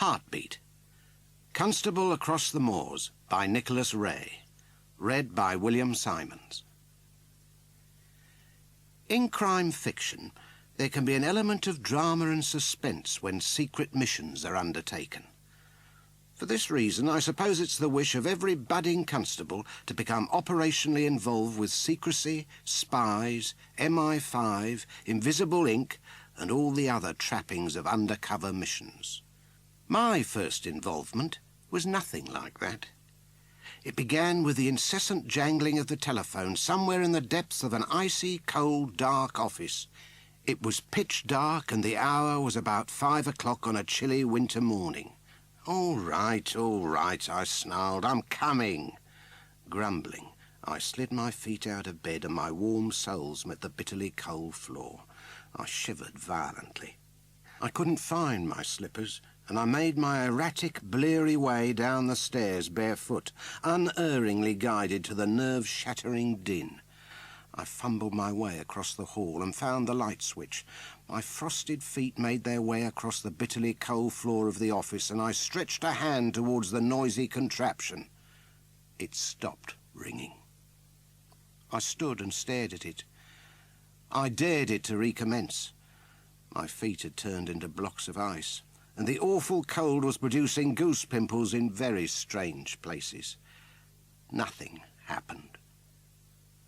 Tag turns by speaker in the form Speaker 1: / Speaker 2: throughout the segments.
Speaker 1: Heartbeat. Constable Across the Moors by Nicholas Ray. Read by William Simons. In crime fiction, there can be an element of drama and suspense when secret missions are undertaken. For this reason, I suppose it's the wish of every budding constable to become operationally involved with secrecy, spies, MI5, invisible ink, and all the other trappings of undercover missions. My first involvement was nothing like that. It began with the incessant jangling of the telephone somewhere in the depths of an icy, cold, dark office. It was pitch dark and the hour was about 5 o'clock on a chilly winter morning. All right, I snarled. I'm coming. Grumbling, I slid my feet out of bed and my warm soles met the bitterly cold floor. I shivered violently. I couldn't find my slippers, and I made my erratic, bleary way down the stairs barefoot, unerringly guided to the nerve-shattering din. I fumbled my way across the hall and found the light switch. My frosted feet made their way across the bitterly cold floor of the office, and I stretched a hand towards the noisy contraption. It stopped ringing. I stood and stared at it. I dared it to recommence. My feet had turned into blocks of ice, and the awful cold was producing goose pimples in very strange places. Nothing happened.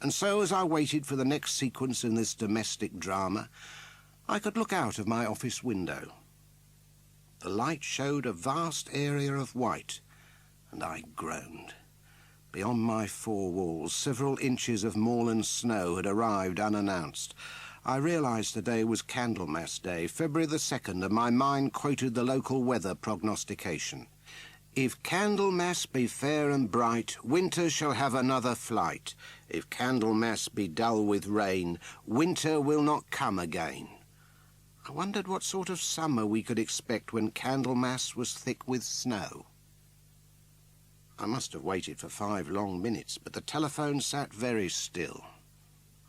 Speaker 1: And so, as I waited for the next sequence in this domestic drama, I could look out of my office window. The light showed a vast area of white, and I groaned. Beyond my four walls, several inches of moorland snow had arrived unannounced. I realised the day was Candlemas Day, February the 2nd, and my mind quoted the local weather prognostication. If Candlemas be fair and bright, winter shall have another flight. If Candlemas be dull with rain, winter will not come again. I wondered what sort of summer we could expect when Candlemas was thick with snow. I must have waited for 5 long minutes, but the telephone sat very still.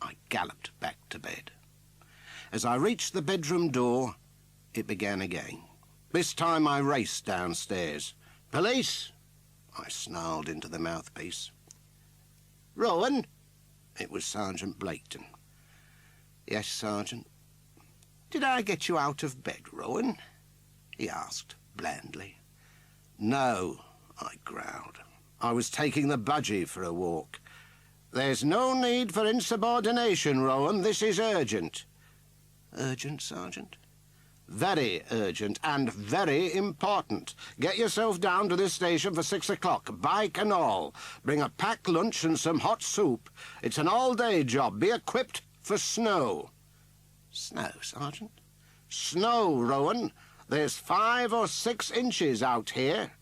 Speaker 1: I galloped back to bed. As I reached the bedroom door, it began again. This time I raced downstairs. "Police!" I snarled into the mouthpiece. "Rowan?" It was Sergeant Blaketon. "Yes, Sergeant." "Did I get you out of bed, Rowan?" he asked blandly. "No," I growled. "I was taking the budgie for a walk." "There's no need for insubordination, Rowan. This is urgent." "Urgent, Sergeant?" "Very urgent and very important. Get yourself down to this station for 6 o'clock, bike and all. Bring a packed lunch and some hot soup. It's an all-day job. Be equipped for snow." "Snow, Sergeant?" "Snow, Rowan. There's 5 or 6 inches out here."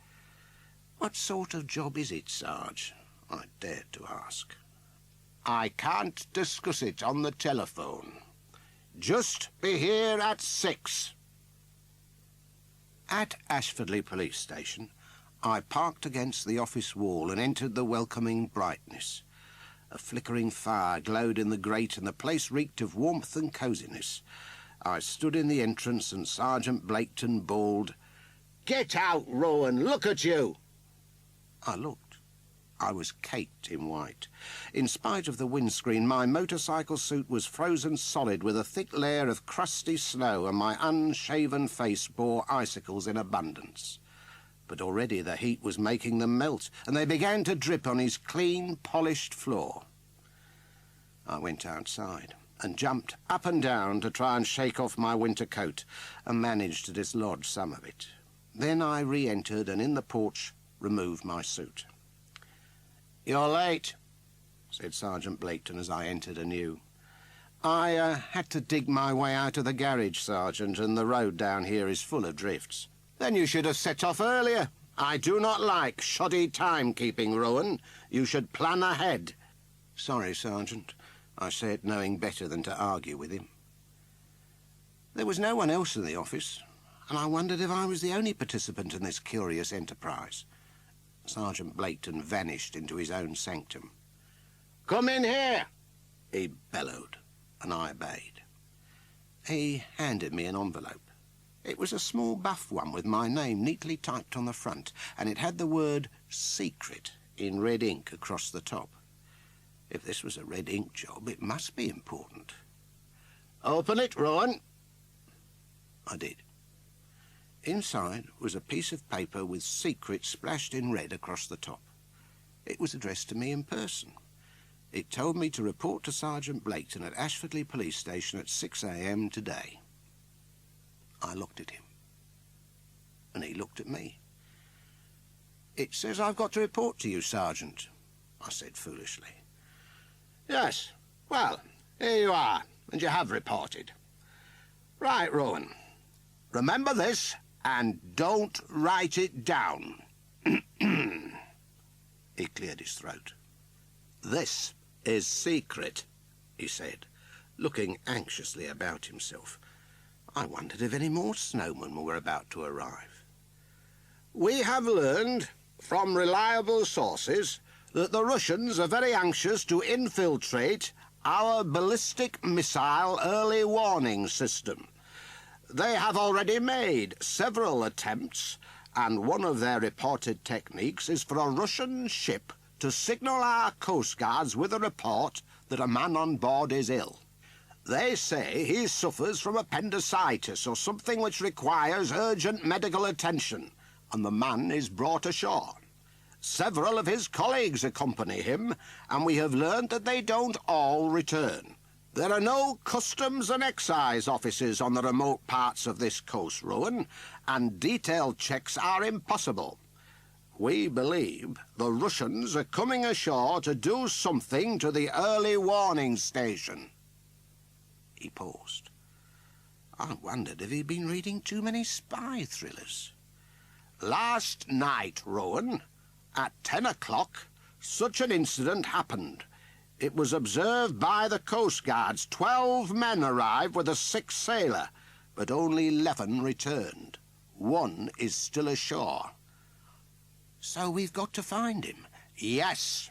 Speaker 1: "What sort of job is it, Sarge?" I dared to ask. "I can't discuss it on the telephone. Just be here at 6. At Ashfordley Police Station, I parked against the office wall and entered the welcoming brightness. A flickering fire glowed in the grate and the place reeked of warmth and coziness. I stood in the entrance and Sergeant Blaketon bawled, "Get out, Rowan! Look at you!" I looked. I was caked in white. In spite of the windscreen, my motorcycle suit was frozen solid with a thick layer of crusty snow, and my unshaven face bore icicles in abundance. But already the heat was making them melt, and they began to drip on his clean, polished floor. I went outside and jumped up and down to try and shake off my winter coat, and managed to dislodge some of it. Then I re-entered and in the porch removed my suit. "You're late," said Sergeant Blaketon as I entered anew. "I had to dig my way out of the garage, Sergeant, and the road down here is full of drifts." "Then you should have set off earlier. I do not like shoddy timekeeping, Rowan. You should plan ahead." "Sorry, Sergeant," I said, knowing better than to argue with him. There was no one else in the office, and I wondered if I was the only participant in this curious enterprise. Sergeant Blaketon vanished into his own sanctum. "Come in here," he bellowed, and I obeyed. He handed me an envelope. It was a small buff one with my name neatly typed on the front, and it had the word secret in red ink across the top. If this was a red ink job, it must be important. "Open it, Rowan." I did. Inside was a piece of paper with secret splashed in red across the top. It was addressed to me in person. It told me to report to Sergeant Blaketon at Ashfordley Police Station at 6 a.m. today. I looked at him, and he looked at me. "It says I've got to report to you, Sergeant," I said foolishly. "Yes, well, here you are, and you have reported. Right, Rowan, remember this, and don't write it down." He cleared his throat. "This is secret," he said, looking anxiously about himself. I wondered if any more snowmen were about to arrive. "We have learned from reliable sources that the Russians are very anxious to infiltrate our ballistic missile early warning system. They have already made several attempts, and one of their reported techniques is for a Russian ship to signal our coastguards with a report that a man on board is ill. They say he suffers from appendicitis or something which requires urgent medical attention, and the man is brought ashore. Several of his colleagues accompany him, and we have learned that they don't all return. There are no customs and excise offices on the remote parts of this coast, Rowan, and detailed checks are impossible. We believe the Russians are coming ashore to do something to the early warning station." He paused. I wondered if he'd been reading too many spy thrillers. "Last night, Rowan, at 10 o'clock, such an incident happened. It was observed by the coastguards. 12 men arrived with a sick sailor, but only 11 returned. One is still ashore." "So we've got to find him?" "Yes.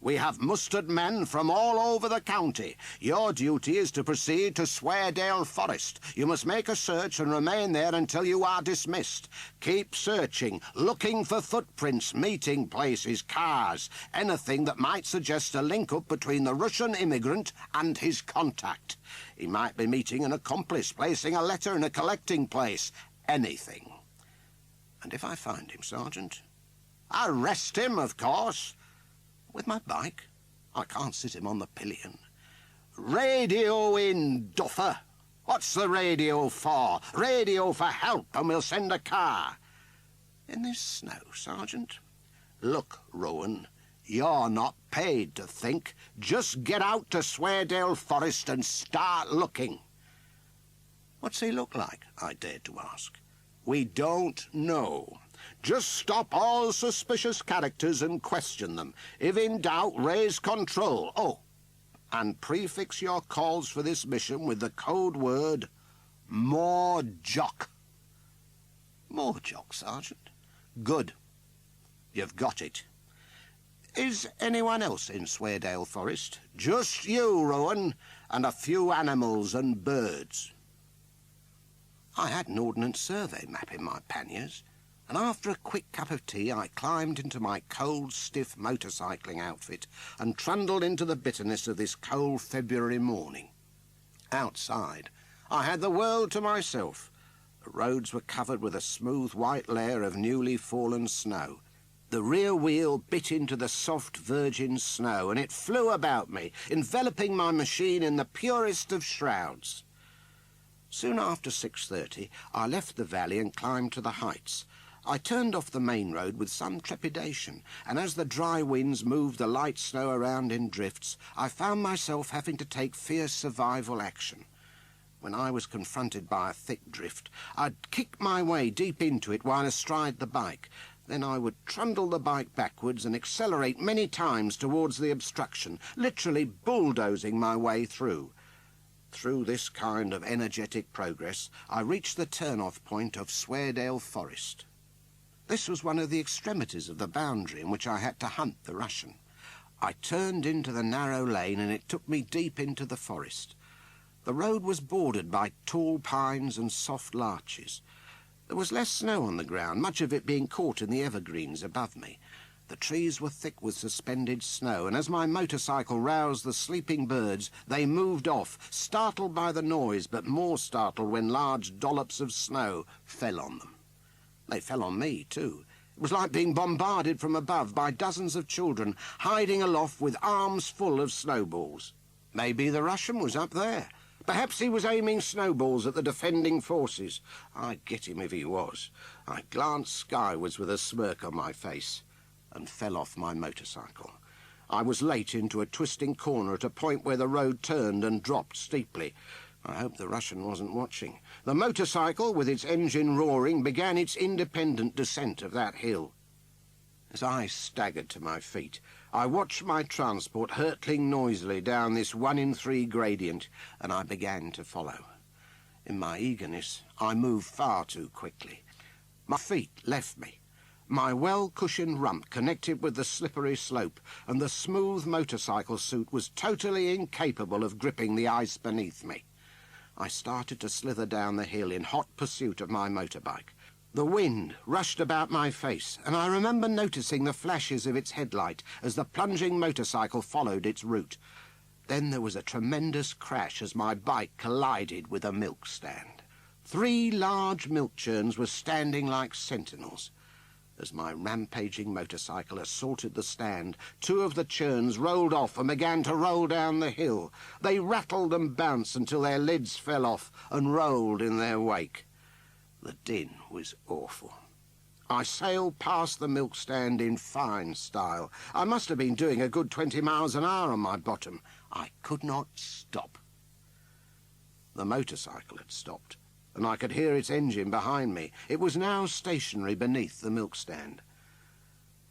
Speaker 1: We have mustered men from all over the county. Your duty is to proceed to Sweardale Forest. You must make a search and remain there until you are dismissed. Keep searching, looking for footprints, meeting places, cars, anything that might suggest a link-up between the Russian immigrant and his contact. He might be meeting an accomplice, placing a letter in a collecting place. Anything." "And if I find him, Sergeant?" "Arrest him, of course." "With my bike? I can't sit him on the pillion." "Radio in, duffer. What's the radio for? Radio for help, and we'll send a car." "In this snow, Sergeant?" "Look, Rowan, you're not paid to think. Just get out to Sweardale Forest and start looking." "What's he look like?" I dared to ask. "We don't know. Just stop all suspicious characters and question them. If in doubt, raise control. Oh, and prefix your calls for this mission with the code word More Jock." "More Jock, Sergeant?" "Good. You've got it. Is anyone else in Sweardale Forest?" "Just you, Rowan, and a few animals and birds." I had an Ordnance Survey map in my panniers, and after a quick cup of tea I climbed into my cold, stiff motorcycling outfit and trundled into the bitterness of this cold February morning. Outside, I had the world to myself. The roads were covered with a smooth white layer of newly fallen snow. The rear wheel bit into the soft virgin snow, and it flew about me, enveloping my machine in the purest of shrouds. Soon after 6:30, I left the valley and climbed to the heights. I turned off the main road with some trepidation, and as the dry winds moved the light snow around in drifts, I found myself having to take fierce survival action. When I was confronted by a thick drift, I'd kick my way deep into it while astride the bike. Then I would trundle the bike backwards and accelerate many times towards the obstruction, literally bulldozing my way through. Through this kind of energetic progress, I reached the turn-off point of Sweardale Forest. This was one of the extremities of the boundary in which I had to hunt the Russian. I turned into the narrow lane and it took me deep into the forest. The road was bordered by tall pines and soft larches. There was less snow on the ground, much of it being caught in the evergreens above me. The trees were thick with suspended snow, and as my motorcycle roused the sleeping birds, they moved off, startled by the noise, but more startled when large dollops of snow fell on them. They fell on me, too. It was like being bombarded from above by dozens of children hiding aloft with arms full of snowballs. Maybe the Russian was up there. Perhaps he was aiming snowballs at the defending forces. I'd get him if he was. I glanced skywards with a smirk on my face and fell off my motorcycle. I was late into a twisting corner at a point where the road turned and dropped steeply. I hoped the Russian wasn't watching. The motorcycle, with its engine roaring, began its independent descent of that hill. As I staggered to my feet, I watched my transport hurtling noisily down this 1-in-3 gradient, and I began to follow. In my eagerness, I moved far too quickly. My feet left me. My well-cushioned rump connected with the slippery slope, and the smooth motorcycle suit was totally incapable of gripping the ice beneath me. I started to slither down the hill in hot pursuit of my motorbike. The wind rushed about my face, and I remember noticing the flashes of its headlight as the plunging motorcycle followed its route. Then there was a tremendous crash as my bike collided with a milk stand. 3 large milk churns were standing like sentinels. As my rampaging motorcycle assaulted the stand, 2 of the churns rolled off and began to roll down the hill. They rattled and bounced until their lids fell off and rolled in their wake. The din was awful. I sailed past the milk stand in fine style. I must have been doing a good 20 miles an hour on my bottom. I could not stop. The motorcycle had stopped, and I could hear its engine behind me. It was now stationary beneath the milk stand.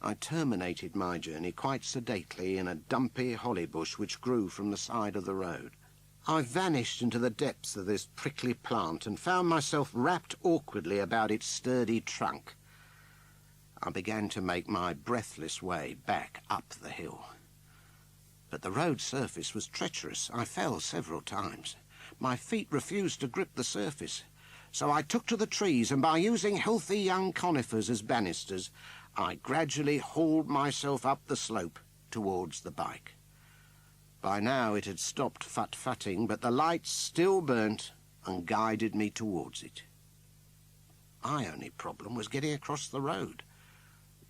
Speaker 1: I terminated my journey quite sedately in a dumpy holly bush which grew from the side of the road. I vanished into the depths of this prickly plant and found myself wrapped awkwardly about its sturdy trunk. I began to make my breathless way back up the hill. But the road surface was treacherous. I fell several times. My feet refused to grip the surface. So I took to the trees, and by using healthy young conifers as banisters, I gradually hauled myself up the slope towards the bike. By now it had stopped fut-futting, but the lights still burnt and guided me towards it. My only problem was getting across the road.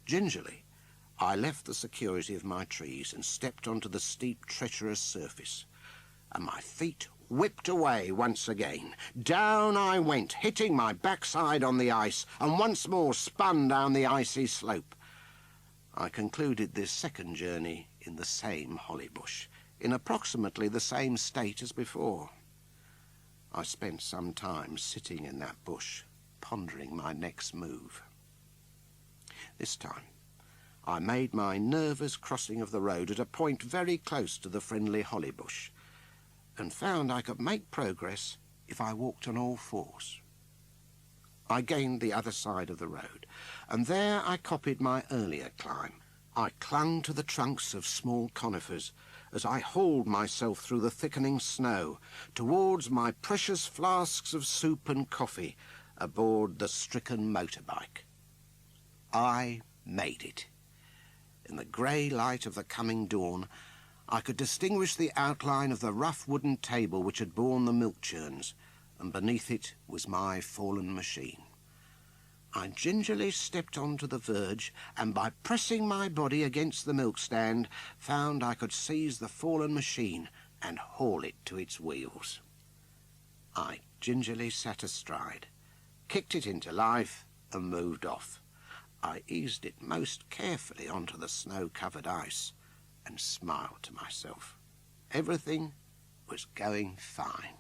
Speaker 1: Gingerly, I left the security of my trees and stepped onto the steep, treacherous surface, and my feet whipped away once again. Down I went, hitting my backside on the ice, and once more spun down the icy slope. I concluded this second journey in the same holly bush, in approximately the same state as before. I spent some time sitting in that bush, pondering my next move. This time, I made my nervous crossing of the road at a point very close to the friendly holly bush, and found I could make progress if I walked on all fours. I gained the other side of the road, and there I copied my earlier climb. I clung to the trunks of small conifers as I hauled myself through the thickening snow towards my precious flasks of soup and coffee aboard the stricken motorbike. I made it. In the grey light of the coming dawn, I could distinguish the outline of the rough wooden table which had borne the milk churns, and beneath it was my fallen machine. I gingerly stepped onto the verge, and by pressing my body against the milk stand, found I could seize the fallen machine and haul it to its wheels. I gingerly sat astride, kicked it into life, and moved off. I eased it most carefully onto the snow-covered ice and smiled to myself. Everything was going fine,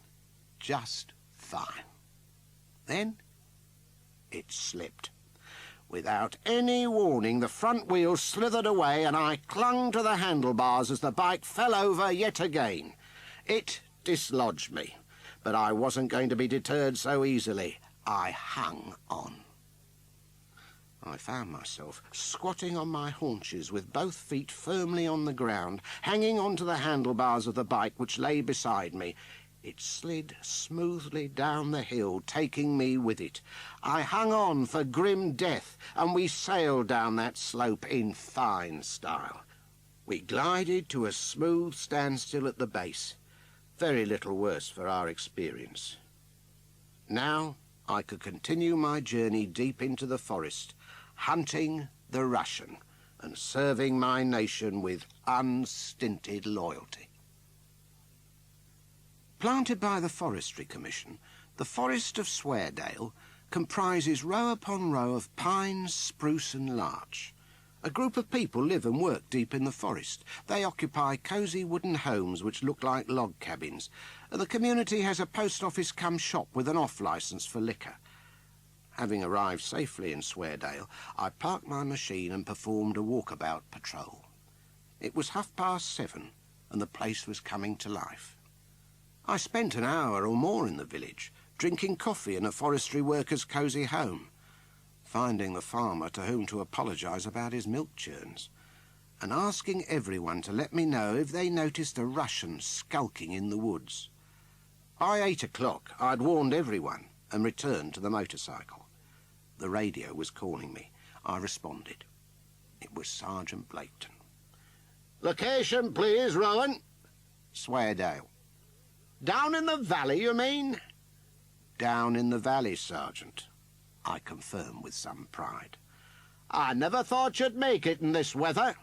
Speaker 1: just fine. Then it slipped. Without any warning, the front wheel slithered away, and I clung to the handlebars as the bike fell over yet again. It dislodged me, but I wasn't going to be deterred so easily. I hung on. I found myself squatting on my haunches with both feet firmly on the ground, hanging onto the handlebars of the bike which lay beside me. It slid smoothly down the hill, taking me with it. I hung on for grim death, and we sailed down that slope in fine style. We glided to a smooth standstill at the base, very little worse for our experience. Now I could continue my journey deep into the forest, hunting the Russian and serving my nation with unstinted loyalty. Planted by the Forestry Commission, the Forest of Sweardale comprises row upon row of pines, spruce and larch. A group of people live and work deep in the forest. They occupy cosy wooden homes which look like log cabins, and the community has a post office cum shop with an off-licence for liquor. Having arrived safely in Sweardale, I parked my machine and performed a walkabout patrol. It was 7:30, and the place was coming to life. I spent an hour or more in the village, drinking coffee in a forestry worker's cosy home, finding the farmer to whom to apologise about his milk churns, and asking everyone to let me know if they noticed a Russian skulking in the woods. By 8 o'clock, I'd warned everyone and returned to the motorcycle. The radio was calling me. I responded. It was Sergeant Blaketon. "Location, please, Rowan." "Sweardale." "Down in the valley, you mean?" "Down in the valley, Sergeant," I confirmed with some pride. "I never thought you'd make it in this weather."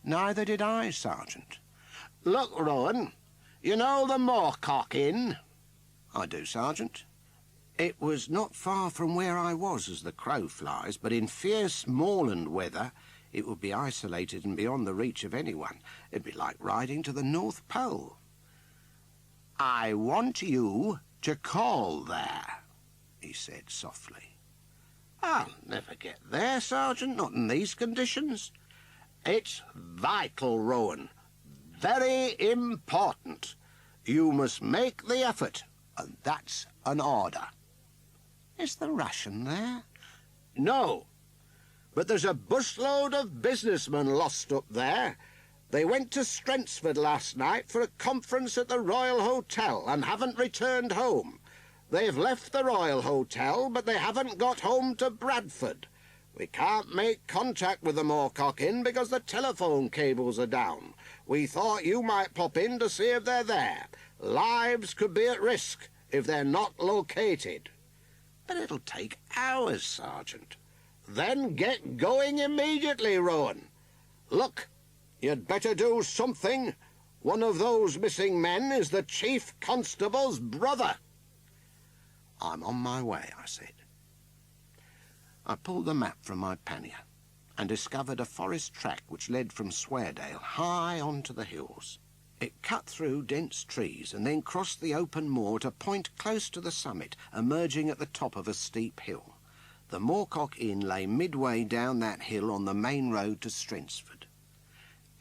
Speaker 1: "Neither did I, Sergeant." "Look, Rowan, you know the Moorcock Inn?" "I do, Sergeant." It was not far from where I was as the crow flies, but in fierce moorland weather it would be isolated and beyond the reach of anyone. It'd be like riding to the North Pole. "I want you to call there," he said softly. "I'll never get there, Sergeant, not in these conditions." "It's vital, Rowan. Very important. You must make the effort, and that's an order." "Is the Russian there?" "No, but there's a busload of businessmen lost up there. They went to Strensford last night for a conference at the Royal Hotel and haven't returned home. They've left the Royal Hotel, but they haven't got home to Bradford. We can't make contact with the Moorcock Inn because the telephone cables are down. We thought you might pop in to see if they're there. Lives could be at risk if they're not located." "But it'll take hours, Sergeant." "Then get going immediately, Rowan. Look, you'd better do something. One of those missing men is the Chief Constable's brother." "I'm on my way," I said. I pulled the map from my pannier and discovered a forest track which led from Sweardale high onto the hills. It cut through dense trees and then crossed the open moor to a point close to the summit, emerging at the top of a steep hill. The Moorcock Inn lay midway down that hill on the main road to Strensford.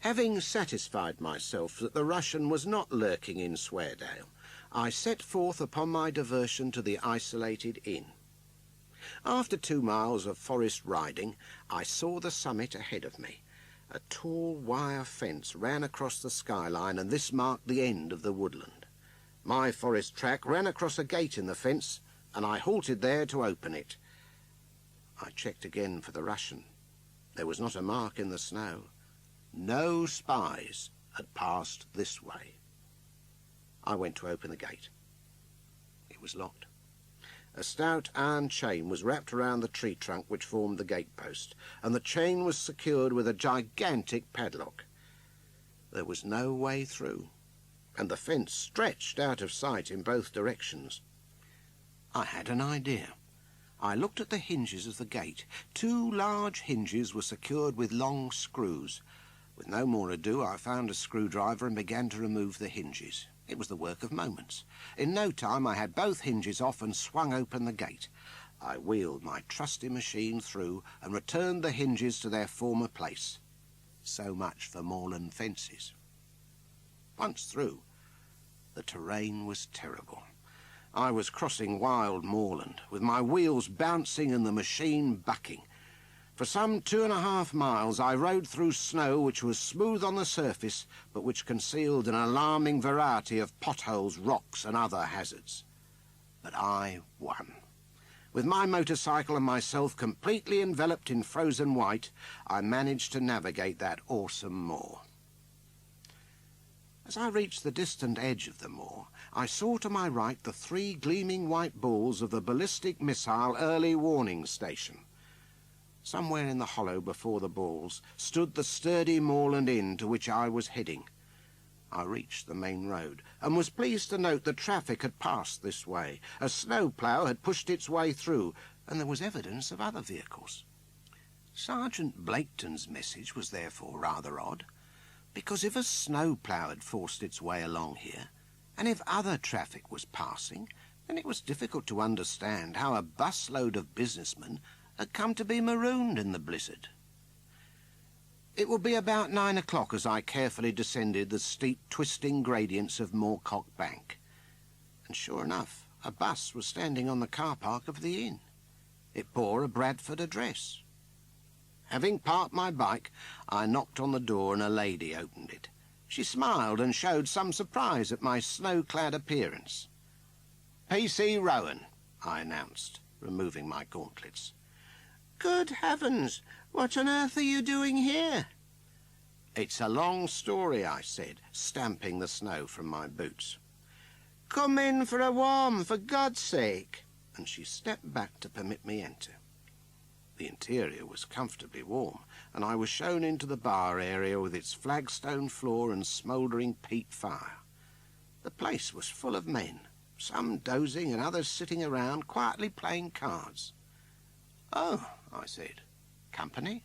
Speaker 1: Having satisfied myself that the Russian was not lurking in Sweardale, I set forth upon my diversion to the isolated inn. After 2 miles of forest riding, I saw the summit ahead of me. A tall wire fence ran across the skyline, and this marked the end of the woodland. My forest track ran across a gate in the fence, and I halted there to open it. I checked again for the Russian. There was not a mark in the snow. No spies had passed this way. I went to open the gate. It was locked. A stout iron chain was wrapped around the tree trunk which formed the gatepost, and the chain was secured with a gigantic padlock. There was no way through, and the fence stretched out of sight in both directions. I had an idea. I looked at the hinges of the gate. 2 large hinges were secured with long screws. With no more ado, I found a screwdriver and began to remove the hinges. It was the work of moments. In no time I had both hinges off and swung open the gate. I wheeled my trusty machine through and returned the hinges to their former place. So much for moorland fences. Once through, the terrain was terrible. I was crossing wild moorland, with my wheels bouncing and the machine bucking. For some 2.5 miles I rode through snow which was smooth on the surface, but which concealed an alarming variety of potholes, rocks and other hazards. But I won. With my motorcycle and myself completely enveloped in frozen white, I managed to navigate that awesome moor. As I reached the distant edge of the moor, I saw to my right the 3 gleaming white balls of the ballistic missile early warning station. Somewhere in the hollow before the balls stood the sturdy moorland inn to which I was heading. I reached the main road and was pleased to note that traffic had passed this way. A snowplough had pushed its way through, and there was evidence of other vehicles. Sergeant Blaketon's message was therefore rather odd, because if a snowplough had forced its way along here, and if other traffic was passing, then it was difficult to understand how a busload of businessmen had come to be marooned in the blizzard. It would be about 9 o'clock as I carefully descended the steep, twisting gradients of Moorcock Bank. And sure enough, a bus was standing on the car park of the inn. It bore a Bradford address. Having parked my bike, I knocked on the door and a lady opened it. She smiled and showed some surprise at my snow-clad appearance. "P.C. Rowan," I announced, removing my gauntlets. "Good heavens! What on earth are you doing here?" "It's a long story," I said, stamping the snow from my boots. "Come in for a warm, for God's sake!" And she stepped back to permit me enter. The interior was comfortably warm, and I was shown into the bar area with its flagstone floor and smouldering peat fire. The place was full of men, some dozing and others sitting around quietly playing cards. "Oh," I said. "Company?"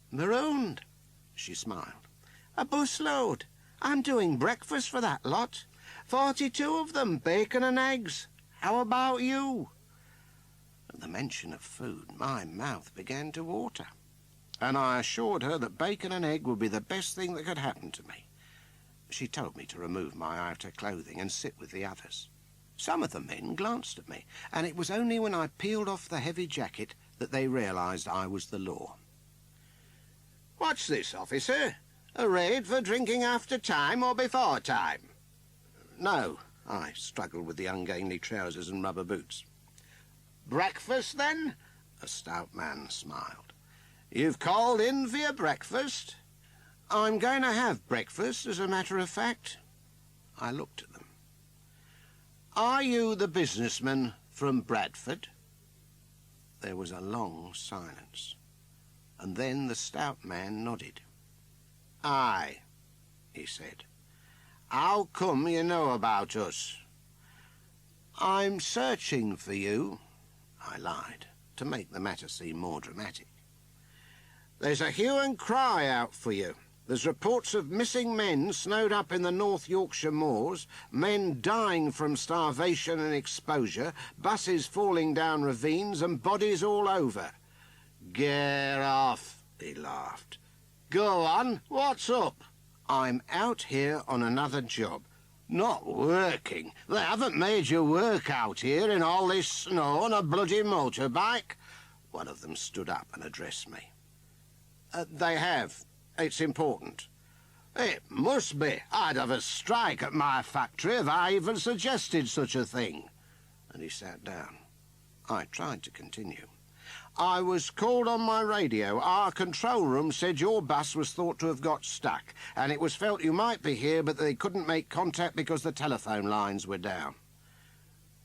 Speaker 1: "Marooned," she smiled. "A busload. I'm doing breakfast for that lot. 42 of them, bacon and eggs. How about you?" At the mention of food, my mouth began to water, and I assured her that bacon and egg would be the best thing that could happen to me. She told me to remove my outer clothing and sit with the others. Some of the men glanced at me, and it was only when I peeled off the heavy jacket that they realised I was the law. "What's this, officer? A raid for drinking after time or before time?" "No," I struggled with the ungainly trousers and rubber boots. "Breakfast, then?" A stout man smiled. "You've called in for your breakfast?" "I'm going to have breakfast, as a matter of fact." I looked at them. "Are you the businessman from Bradford?" There was a long silence, and then the stout man nodded. "Aye," he said. "How come you know about us?" "I'm searching for you," I lied, to make the matter seem more dramatic. "There's a hue and cry out for you. There's reports of missing men snowed up in the North Yorkshire moors, men dying from starvation and exposure, buses falling down ravines and bodies all over." "Get off," he laughed. "Go on, what's up?" "I'm out here on another job." "Not working? They haven't made you work out here in all this snow on a bloody motorbike?" One of them stood up and addressed me. "They have. It's important." "It must be. I'd have a strike at my factory if I even suggested such a thing." And he sat down. I tried to continue. "I was called on my radio. Our control room said your bus was thought to have got stuck, and it was felt you might be here, but they couldn't make contact because the telephone lines were down."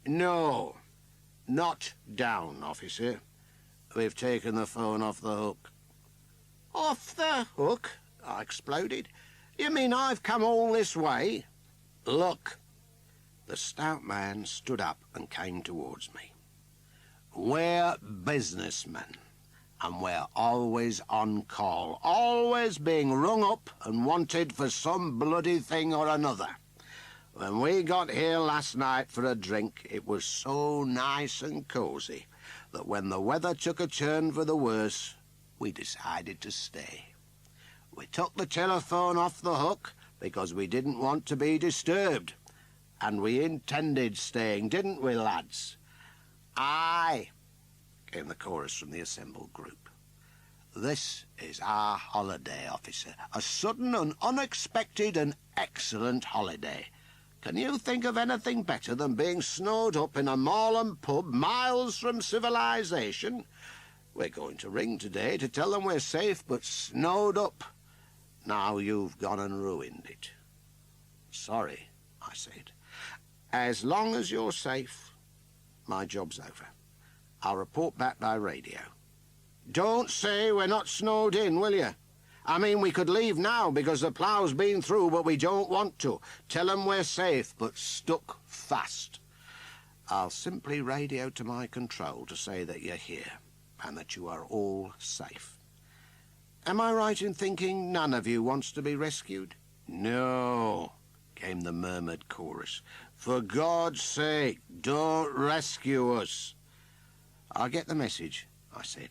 Speaker 1: "No, not down, officer. We've taken the phone off the hook." "Off the hook?" I exploded. "You mean I've come all this way?" "Look." The stout man stood up and came towards me. "We're businessmen, and we're always on call, always being rung up and wanted for some bloody thing or another. When we got here last night for a drink, it was so nice and cosy that when the weather took a turn for the worse, we decided to stay. We took the telephone off the hook because we didn't want to be disturbed. And we intended staying, didn't we, lads?" "Aye," came the chorus from the assembled group. This is our holiday, officer. A sudden and unexpected and excellent holiday. Can you think of anything better than being snowed up in a moorland pub miles from civilization? We're going to ring today to tell them we're safe, but snowed up. Now you've gone and ruined it. Sorry, I said. As long as you're safe, my job's over. I'll report back by radio. Don't say we're not snowed in, will you? I mean, we could leave now because the plough's been through, but we don't want to. Tell them we're safe, but stuck fast. I'll simply radio to my control to say that you're here and that you are all safe. Am I right in thinking none of you wants to be rescued? No, came the murmured chorus. For God's sake, don't rescue us. I'll get the message, I said.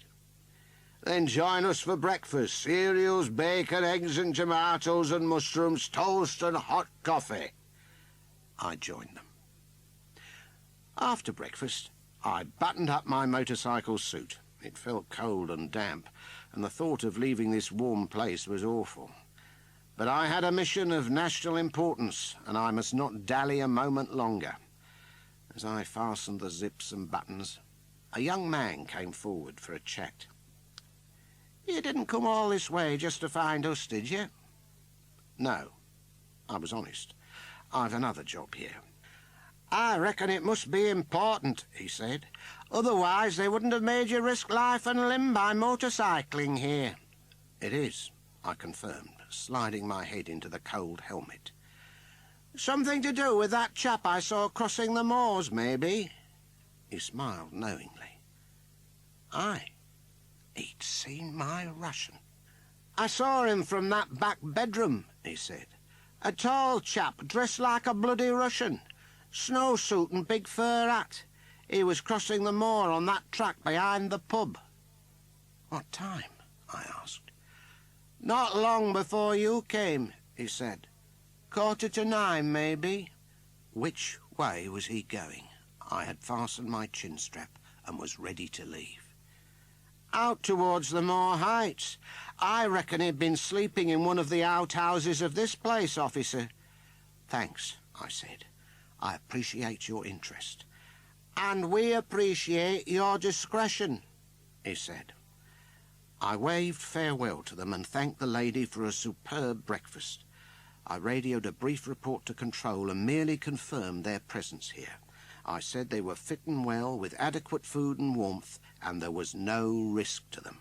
Speaker 1: Then join us for breakfast. Cereals, bacon, eggs and tomatoes and mushrooms, toast and hot coffee. I joined them. After breakfast, I buttoned up my motorcycle suit. It felt cold and damp, and the thought of leaving this warm place was awful. But I had a mission of national importance, and I must not dally a moment longer. As I fastened the zips and buttons, a young man came forward for a chat. You didn't come all this way just to find us, did you? No, I was honest. I've another job here. I reckon it must be important, he said. Otherwise they wouldn't have made you risk life and limb by motorcycling here. It is, I confirmed, sliding my head into the cold helmet. Something to do with that chap I saw crossing the moors, maybe? He smiled knowingly. Aye. He'd seen my Russian. I saw him from that back bedroom, he said. A tall chap dressed like a bloody Russian. Snowsuit and big fur hat. He was crossing the moor on that track behind the pub. What time? I asked. Not long before you came, he said. 9:15, maybe. Which way was he going? I had fastened my chin strap and was ready to leave. Out towards the Moor Heights. I reckon he'd been sleeping in one of the outhouses of this place, officer. Thanks, I said. I appreciate your interest. And we appreciate your discretion, he said. I waved farewell to them and thanked the lady for a superb breakfast. I radioed a brief report to control and merely confirmed their presence here. I said they were fit and well, with adequate food and warmth, and there was no risk to them.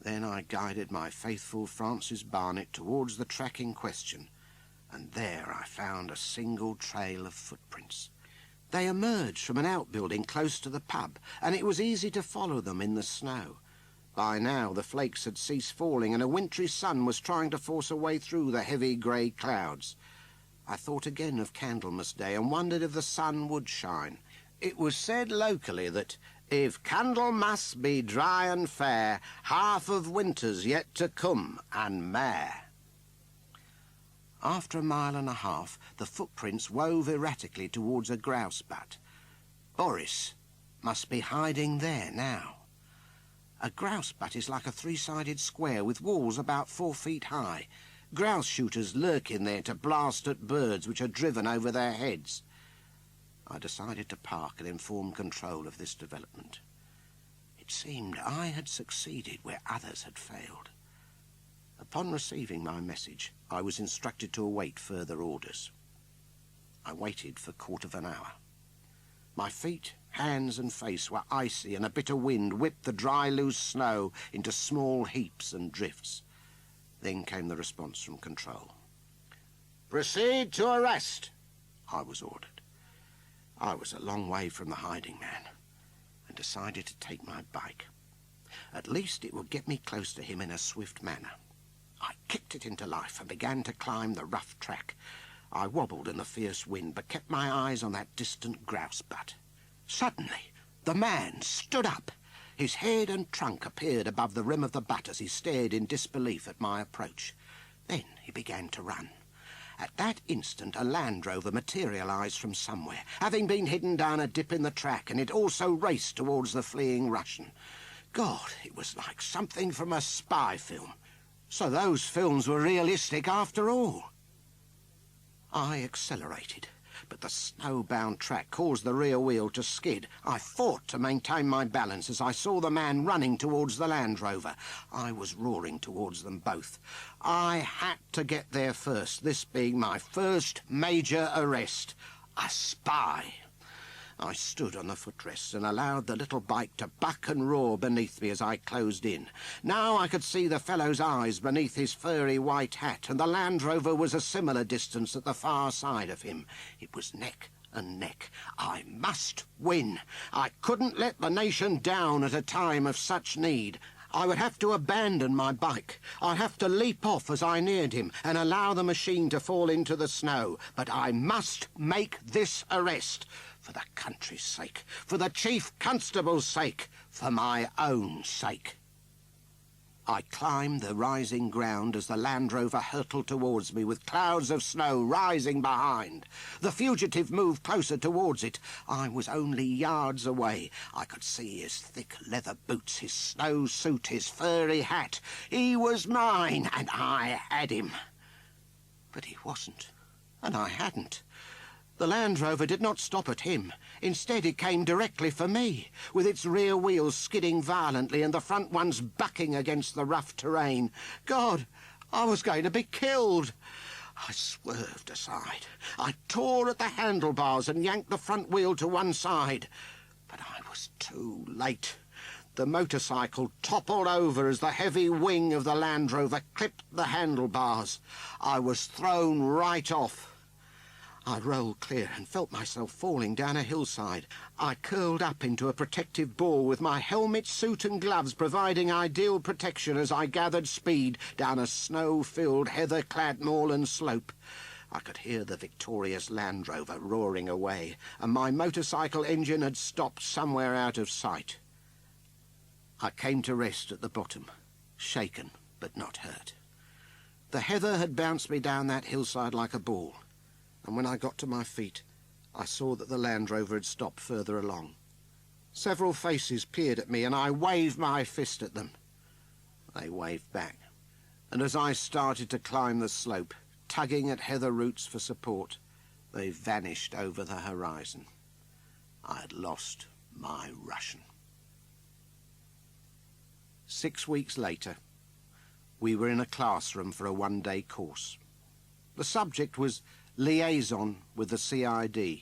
Speaker 1: Then I guided my faithful Francis Barnett towards the track in question, and there I found a single trail of footprints. They emerged from an outbuilding close to the pub, and it was easy to follow them in the snow. By now the flakes had ceased falling, and a wintry sun was trying to force a way through the heavy grey clouds. I thought again of Candlemas Day and wondered if the sun would shine. It was said locally that if Candlemas be dry and fair, half of winter's yet to come and mair. After 1.5 miles, the footprints wove erratically towards a grouse butt. Boris must be hiding there now. A grouse butt is like a 3-sided square with walls about 4 feet high. Grouse shooters lurk in there to blast at birds which are driven over their heads. I decided to park and inform control of this development. It seemed I had succeeded where others had failed. Upon receiving my message, I was instructed to await further orders. I waited for 1/4 hour. My feet, hands and face were icy, and a bitter wind whipped the dry, loose snow into small heaps and drifts. Then came the response from control. Proceed to arrest, I was ordered. I was a long way from the hiding man and decided to take my bike. At least it would get me close to him in a swift manner. I kicked it into life and began to climb the rough track. I wobbled in the fierce wind, but kept my eyes on that distant grouse butt. Suddenly, the man stood up. His head and trunk appeared above the rim of the butt as he stared in disbelief at my approach. Then he began to run. At that instant, a Land Rover materialised from somewhere, having been hidden down a dip in the track, and it also raced towards the fleeing Russian. God, it was like something from a spy film. So those films were realistic after all. I accelerated, but the snowbound track caused the rear wheel to skid. I fought to maintain my balance as I saw the man running towards the Land Rover. I was roaring towards them both. I had to get there first, this being my first major arrest. A spy. I stood on the footrest and allowed the little bike to buck and roar beneath me as I closed in. Now I could see the fellow's eyes beneath his furry white hat, and the Land Rover was a similar distance at the far side of him. It was neck and neck. I must win. I couldn't let the nation down at a time of such need. I would have to abandon my bike. I'd have to leap off as I neared him and allow the machine to fall into the snow. But I must make this arrest. For the country's sake, for the Chief Constable's sake, for my own sake. I climbed the rising ground as the Land Rover hurtled towards me with clouds of snow rising behind. The fugitive moved closer towards it. I was only yards away. I could see his thick leather boots, his snow suit, his furry hat. He was mine, and I had him. But he wasn't, and I hadn't. The Land Rover did not stop at him. Instead, it came directly for me, with its rear wheels skidding violently and the front ones bucking against the rough terrain. God, I was going to be killed. I swerved aside. I tore at the handlebars and yanked the front wheel to one side. But I was too late. The motorcycle toppled over as the heavy wing of the Land Rover clipped the handlebars. I was thrown right off. I rolled clear and felt myself falling down a hillside. I curled up into a protective ball with my helmet, suit and gloves providing ideal protection as I gathered speed down a snow-filled, heather-clad moorland slope. I could hear the victorious Land Rover roaring away, and my motorcycle engine had stopped somewhere out of sight. I came to rest at the bottom, shaken but not hurt. The heather had bounced me down that hillside like a ball. And when I got to my feet, I saw that the Land Rover had stopped further along. Several faces peered at me, and I waved my fist at them. They waved back, and as I started to climb the slope, tugging at heather roots for support, they vanished over the horizon. I had lost my Russian. 6 weeks later, we were in a classroom for a one-day course. The subject was liaison with the CID.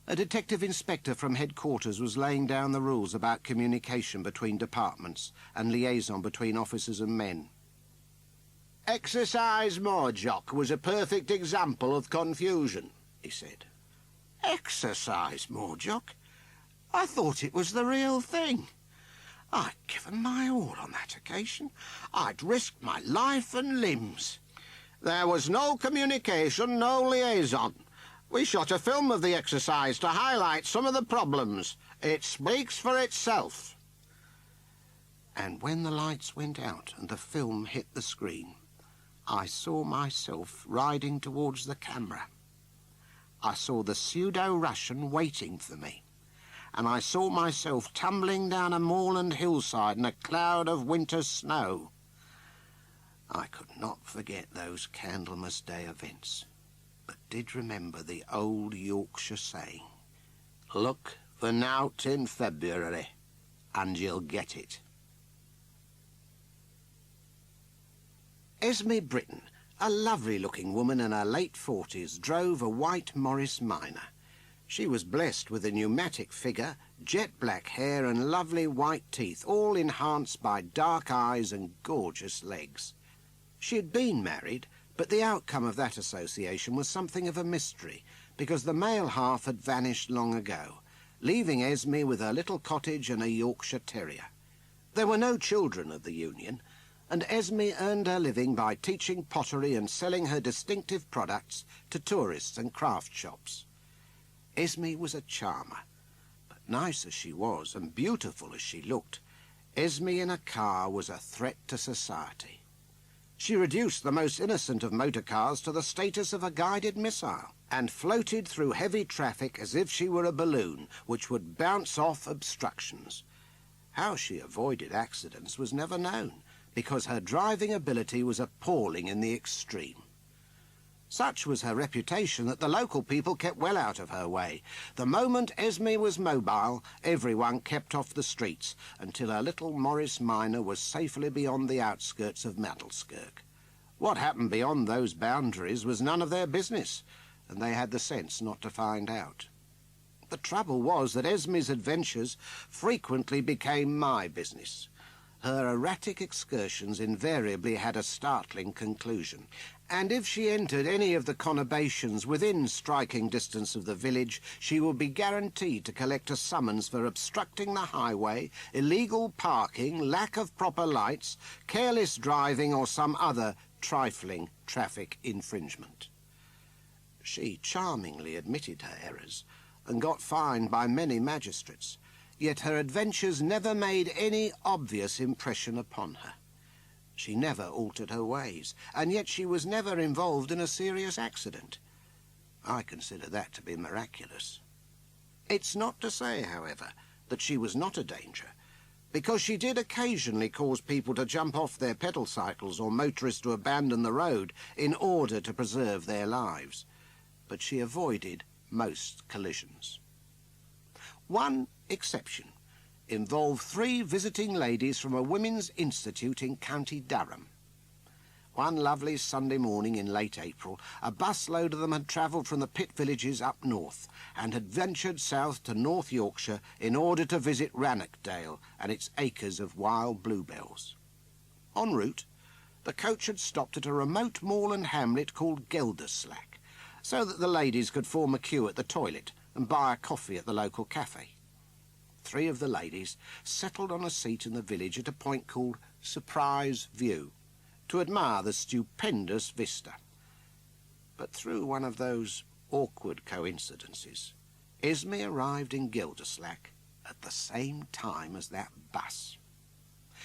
Speaker 1: A detective inspector from headquarters was laying down the rules about communication between departments and liaison between officers and men. Exercise Morjock was a perfect example of confusion, he said. Exercise Morjock? I thought it was the real thing. I'd given my all on that occasion. I'd risked my life and limbs. There was no communication, no liaison. We shot a film of the exercise to highlight some of the problems. It speaks for itself. And when the lights went out and the film hit the screen, I saw myself riding towards the camera. I saw the pseudo-Russian waiting for me, and I saw myself tumbling down a moorland hillside in a cloud of winter snow. I could not forget those Candlemas Day events, but did remember the old Yorkshire saying, "Look for nowt in February, and you'll get it." Esme Britton, a lovely-looking woman in her late 40s, drove a white Morris Minor. She was blessed with a pneumatic figure, jet-black hair and lovely white teeth, all enhanced by dark eyes and gorgeous legs. She had been married, but the outcome of that association was something of a mystery, because the male half had vanished long ago, leaving Esme with her little cottage and a Yorkshire terrier. There were no children of the union, and Esme earned her living by teaching pottery and selling her distinctive products to tourists and craft shops. Esme was a charmer, but nice as she was and beautiful as she looked, Esme in a car was a threat to society. She reduced the most innocent of motor cars to the status of a guided missile and floated through heavy traffic as if she were a balloon which would bounce off obstructions. How she avoided accidents was never known, because her driving ability was appalling in the extreme. Such was her reputation that the local people kept well out of her way. The moment Esme was mobile, everyone kept off the streets, until her little Morris Minor was safely beyond the outskirts of Mattleskirk. What happened beyond those boundaries was none of their business, and they had the sense not to find out. The trouble was that Esme's adventures frequently became my business. Her erratic excursions invariably had a startling conclusion, and if she entered any of the conurbations within striking distance of the village, she would be guaranteed to collect a summons for obstructing the highway, illegal parking, lack of proper lights, careless driving, or some other trifling traffic infringement. She charmingly admitted her errors and got fined by many magistrates, yet her adventures never made any obvious impression upon her. She never altered her ways, and yet she was never involved in a serious accident. I consider that to be miraculous. It's not to say, however, that she was not a danger, because she did occasionally cause people to jump off their pedal cycles or motorists to abandon the road in order to preserve their lives. But she avoided most collisions. One exception involved 3 visiting ladies from a women's institute in County Durham. One lovely Sunday morning in late April, a busload of them had travelled from the pit villages up north and had ventured south to North Yorkshire in order to visit Rannochdale and its acres of wild bluebells. En route, the coach had stopped at a remote moorland hamlet called Gelderslack, so that the ladies could form a queue at the toilet and buy a coffee at the local cafe. 3 of the ladies settled on a seat in the village at a point called Surprise View, to admire the stupendous vista. But through one of those awkward coincidences, Esme arrived in Gelderslack at the same time as that bus.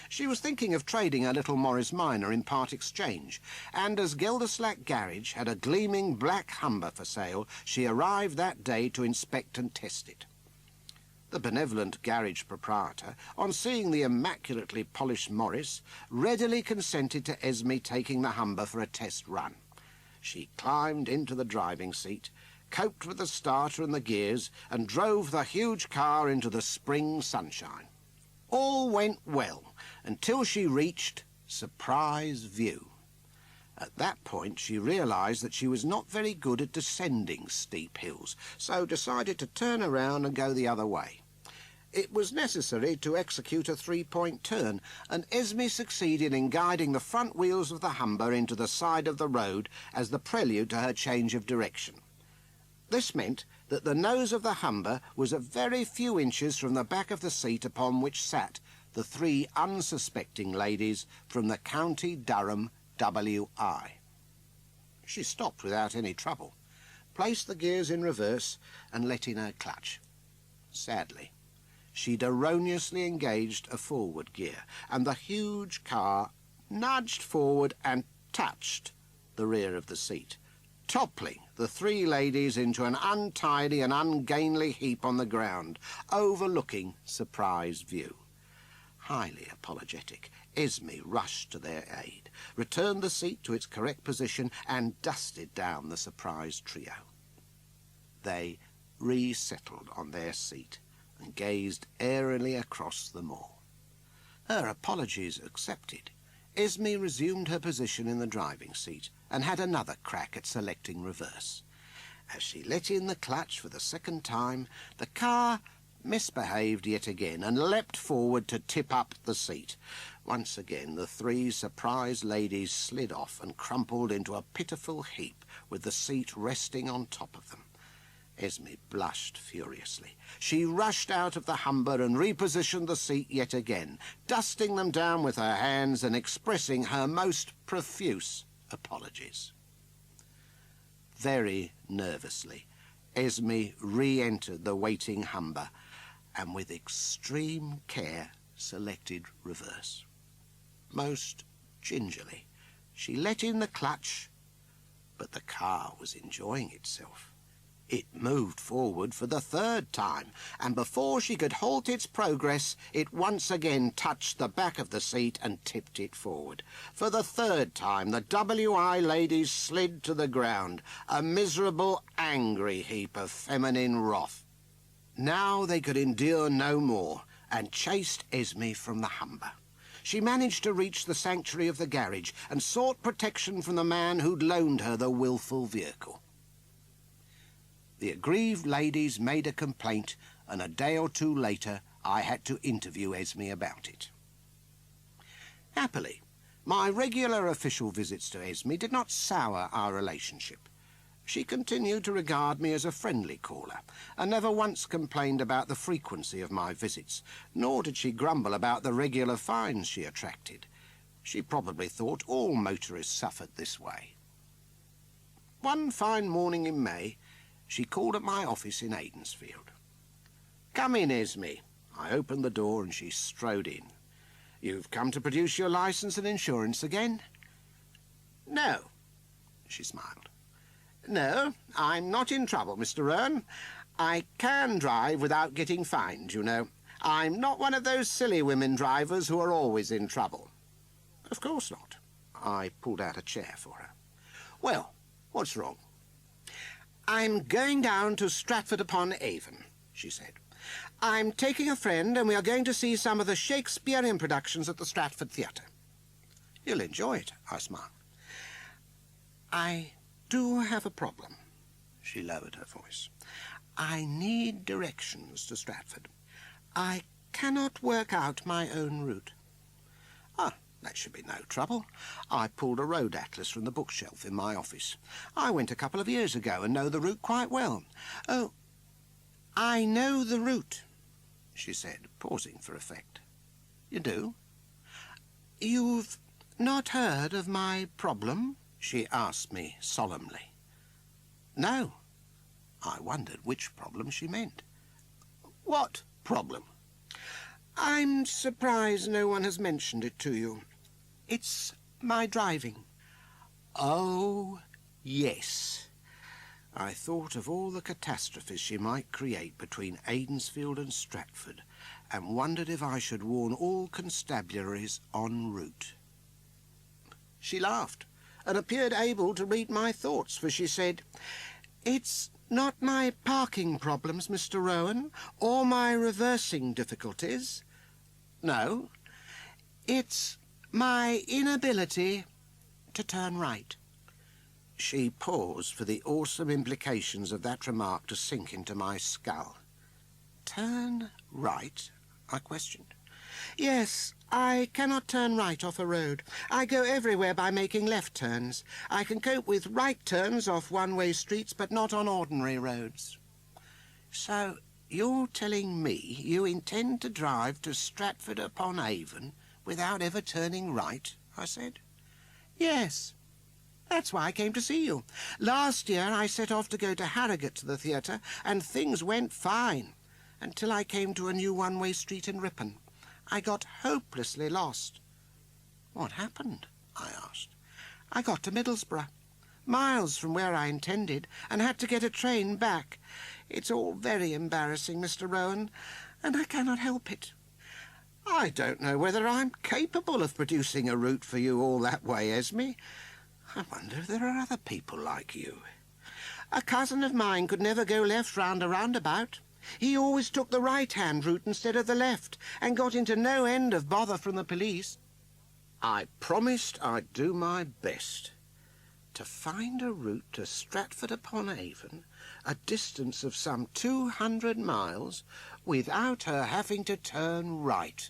Speaker 1: She was thinking of trading her little Morris Minor in part exchange, and as Gelderslack Garage had a gleaming black Humber for sale, she arrived that day to inspect and test it. The benevolent garage proprietor, on seeing the immaculately polished Morris, readily consented to Esme taking the Humber for a test run. She climbed into the driving seat, coped with the starter and the gears, and drove the huge car into the spring sunshine. All went well until she reached Surprise View. At that point she realised that she was not very good at descending steep hills, so decided to turn around and go the other way. It was necessary to execute a 3-point turn, and Esme succeeded in guiding the front wheels of the Humber into the side of the road as the prelude to her change of direction. This meant that the nose of the Humber was a very few inches from the back of the seat upon which sat the 3 unsuspecting ladies from the County Durham W.I. She stopped without any trouble, placed the gears in reverse and let in her clutch. Sadly, she'd erroneously engaged a forward gear, and the huge car nudged forward and touched the rear of the seat, toppling the 3 ladies into an untidy and ungainly heap on the ground, overlooking Surprise View. Highly apologetic, Esme rushed to their aid, returned the seat to its correct position, and dusted down the surprised trio. They resettled on their seat and gazed airily across the moor. Her apologies accepted, Esme resumed her position in the driving seat and had another crack at selecting reverse. As she let in the clutch for the second time, the car misbehaved yet again and leapt forward to tip up the seat. Once again the 3 surprised ladies slid off and crumpled into a pitiful heap with the seat resting on top of them. Esme blushed furiously. She rushed out of the Humber and repositioned the seat yet again, dusting them down with her hands and expressing her most profuse apologies. Very nervously, Esme re-entered the waiting Humber and with extreme care selected reverse. Most gingerly, she let in the clutch, but the car was enjoying itself. It moved forward for the third time, and before she could halt its progress, it once again touched the back of the seat and tipped it forward. For the third time, the WI ladies slid to the ground, a miserable, angry heap of feminine wrath. Now they could endure no more, and chased Esme from the Humber. She managed to reach the sanctuary of the garage and sought protection from the man who'd loaned her the wilful vehicle. The aggrieved ladies made a complaint, and a day or two later I had to interview Esme about it. Happily, my regular official visits to Esme did not sour our relationship. She continued to regard me as a friendly caller, and never once complained about the frequency of my visits, nor did she grumble about the regular fines she attracted. She probably thought all motorists suffered this way. One fine morning in May, she called at my office in Aidensfield. "Come in, Esme." I opened the door and she strode in. "You've come to produce your licence and insurance again?" "No," she smiled. "No, I'm not in trouble, Mr. Rowan. I can drive without getting fined, you know. I'm not one of those silly women drivers who are always in trouble." "Of course not." I pulled out a chair for her. "Well, what's wrong?" "I'm going down to Stratford-upon-Avon," she said. "I'm taking a friend and we are going to see some of the Shakespearean productions at the Stratford Theatre." "You'll enjoy it," I smiled. "I do have a problem." She lowered her voice. "I need directions to Stratford. I cannot work out my own route." "Ah, that should be no trouble. I pulled a road atlas from the bookshelf in my office. I went a couple of years ago and know the route quite well." "Oh, I know the route," she said, pausing for effect. "You do?" "You've not heard of my problem?" she asked me solemnly. "No." I wondered which problem she meant. "What problem?" "I'm surprised no one has mentioned it to you. It's my driving." "Oh, yes." I thought of all the catastrophes she might create between Aidensfield and Stratford, and wondered if I should warn all constabularies en route. She laughed, and appeared able to read my thoughts, for she said, "It's not my parking problems, Mr. Rowan, or my reversing difficulties. No, it's my inability to turn right." She paused for the awesome implications of that remark to sink into my skull. "Turn right?" I questioned. "Yes, I cannot turn right off a road. I go everywhere by making left turns. I can cope with right turns off one-way streets, but not on ordinary roads." "So you're telling me you intend to drive to Stratford-upon-Avon without ever turning right?" I said. "Yes. That's why I came to see you. Last year I set off to go to Harrogate to the theatre, and things went fine, until I came to a new one-way street in Ripon. I got hopelessly lost." "What happened?" I asked. "I got to Middlesbrough, miles from where I intended, and had to get a train back. It's all very embarrassing, Mr. Rowan, and I cannot help it." "I don't know whether I'm capable of producing a route for you all that way, Esme. I wonder if there are other people like you." "A cousin of mine could never go left round a roundabout. He always took the right-hand route instead of the left, and got into no end of bother from the police." I promised I'd do my best. To find a route to Stratford-upon-Avon, a distance of some 200 miles, without her having to turn right.